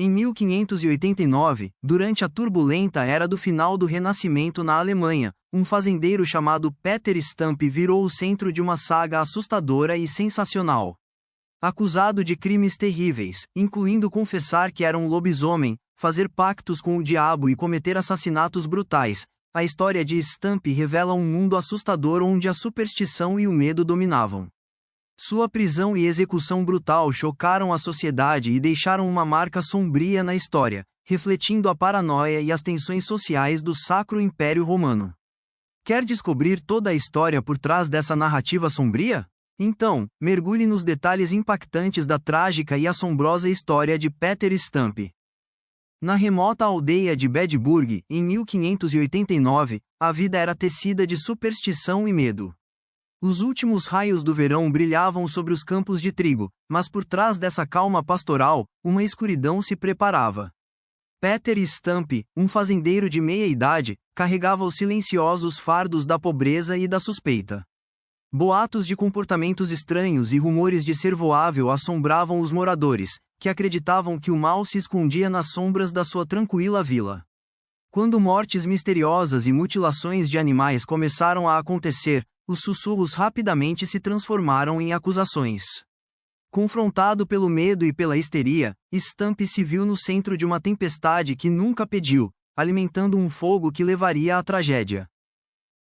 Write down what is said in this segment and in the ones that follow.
Em 1589, durante a turbulenta era do final do Renascimento na Alemanha, um fazendeiro chamado Peter Stump virou o centro de uma saga assustadora e sensacional. Acusado de crimes terríveis, incluindo confessar que era um lobisomem, fazer pactos com o diabo e cometer assassinatos brutais, a história de Stump revela um mundo assustador onde a superstição e o medo dominavam. Sua prisão e execução brutal chocaram a sociedade e deixaram uma marca sombria na história, refletindo a paranoia e as tensões sociais do Sacro Império Romano. Quer descobrir toda a história por trás dessa narrativa sombria? Então, mergulhe nos detalhes impactantes da trágica e assombrosa história de Peter Stump. Na remota aldeia de Bedburg, em 1589, a vida era tecida de superstição e medo. Os últimos raios do verão brilhavam sobre os campos de trigo, mas por trás dessa calma pastoral, uma escuridão se preparava. Peter Stump, um fazendeiro de meia-idade, carregava os silenciosos fardos da pobreza e da suspeita. Boatos de comportamentos estranhos e rumores de servoável assombravam os moradores, que acreditavam que o mal se escondia nas sombras da sua tranquila vila. Quando mortes misteriosas e mutilações de animais começaram a acontecer, os sussurros rapidamente se transformaram em acusações. Confrontado pelo medo e pela histeria, Stump se viu no centro de uma tempestade que nunca pediu, alimentando um fogo que levaria à tragédia.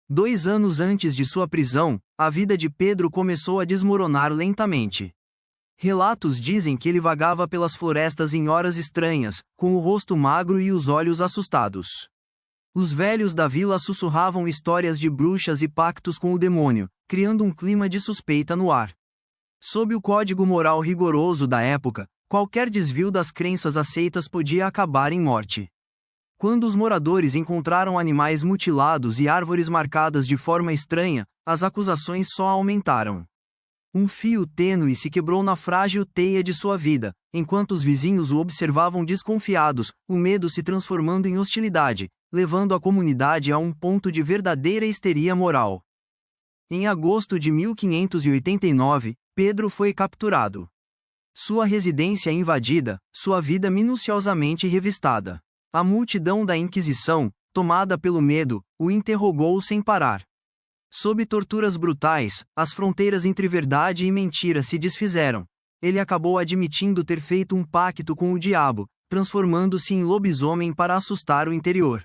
2 anos antes de sua prisão, a vida de Pedro começou a desmoronar lentamente. Relatos dizem que ele vagava pelas florestas em horas estranhas, com o rosto magro e os olhos assustados. Os velhos da vila sussurravam histórias de bruxas e pactos com o demônio, criando um clima de suspeita no ar. Sob o código moral rigoroso da época, qualquer desvio das crenças aceitas podia acabar em morte. Quando os moradores encontraram animais mutilados e árvores marcadas de forma estranha, as acusações só aumentaram. Um fio tênue se quebrou na frágil teia de sua vida, enquanto os vizinhos o observavam desconfiados, o medo se transformando em hostilidade, levando a comunidade a um ponto de verdadeira histeria moral. Em agosto de 1589, Pedro foi capturado. Sua residência invadida, sua vida minuciosamente revistada. A multidão da Inquisição, tomada pelo medo, o interrogou sem parar. Sob torturas brutais, as fronteiras entre verdade e mentira se desfizeram. Ele acabou admitindo ter feito um pacto com o diabo, transformando-se em lobisomem para assustar o interior.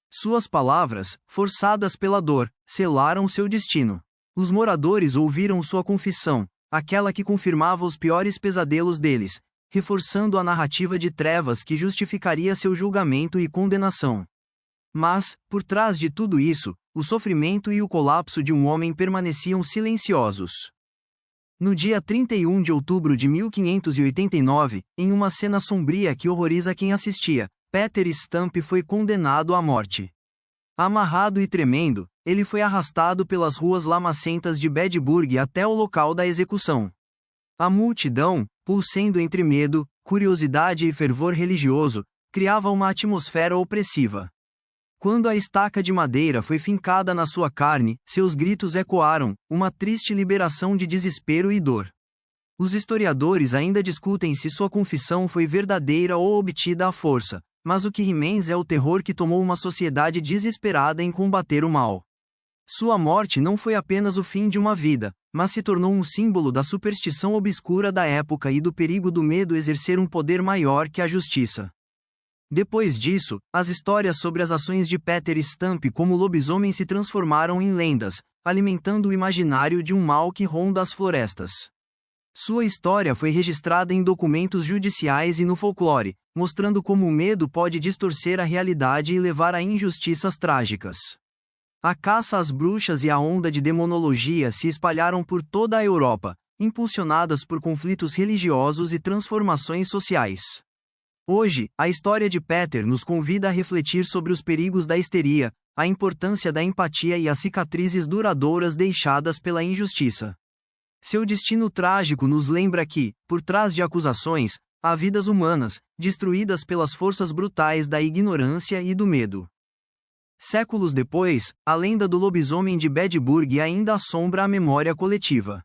Suas palavras, forçadas pela dor, selaram seu destino. Os moradores ouviram sua confissão, aquela que confirmava os piores pesadelos deles, reforçando a narrativa de trevas que justificaria seu julgamento e condenação. Mas, por trás de tudo isso, o sofrimento e o colapso de um homem permaneciam silenciosos. No dia 31 de outubro de 1589, em uma cena sombria que horroriza quem assistia, Peter Stump foi condenado à morte. Amarrado e tremendo, ele foi arrastado pelas ruas lamacentas de Bedburg até o local da execução. A multidão, pulsando entre medo, curiosidade e fervor religioso, criava uma atmosfera opressiva. Quando a estaca de madeira foi fincada na sua carne, seus gritos ecoaram, uma triste liberação de desespero e dor. Os historiadores ainda discutem se sua confissão foi verdadeira ou obtida à força, mas o que imenso é o terror que tomou uma sociedade desesperada em combater o mal. Sua morte não foi apenas o fim de uma vida, mas se tornou um símbolo da superstição obscura da época e do perigo do medo exercer um poder maior que a justiça. Depois disso, as histórias sobre as ações de Peter Stump como lobisomem se transformaram em lendas, alimentando o imaginário de um mal que ronda as florestas. Sua história foi registrada em documentos judiciais e no folclore, mostrando como o medo pode distorcer a realidade e levar a injustiças trágicas. A caça às bruxas e a onda de demonologia se espalharam por toda a Europa, impulsionadas por conflitos religiosos e transformações sociais. Hoje, a história de Peter nos convida a refletir sobre os perigos da histeria, a importância da empatia e as cicatrizes duradouras deixadas pela injustiça. Seu destino trágico nos lembra que, por trás de acusações, há vidas humanas, destruídas pelas forças brutais da ignorância e do medo. Séculos depois, a lenda do lobisomem de Bedburg ainda assombra a memória coletiva.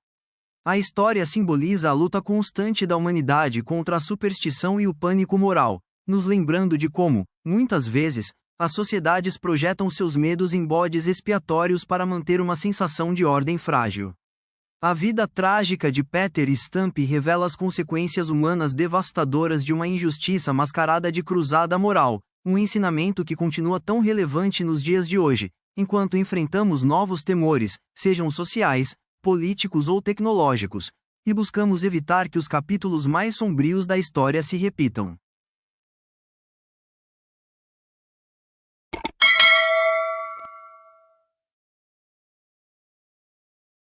A história simboliza a luta constante da humanidade contra a superstição e o pânico moral, nos lembrando de como, muitas vezes, as sociedades projetam seus medos em bodes expiatórios para manter uma sensação de ordem frágil. A vida trágica de Peter Stump revela as consequências humanas devastadoras de uma injustiça mascarada de cruzada moral, um ensinamento que continua tão relevante nos dias de hoje, enquanto enfrentamos novos temores, sejam sociais, políticos ou tecnológicos, e buscamos evitar que os capítulos mais sombrios da história se repitam.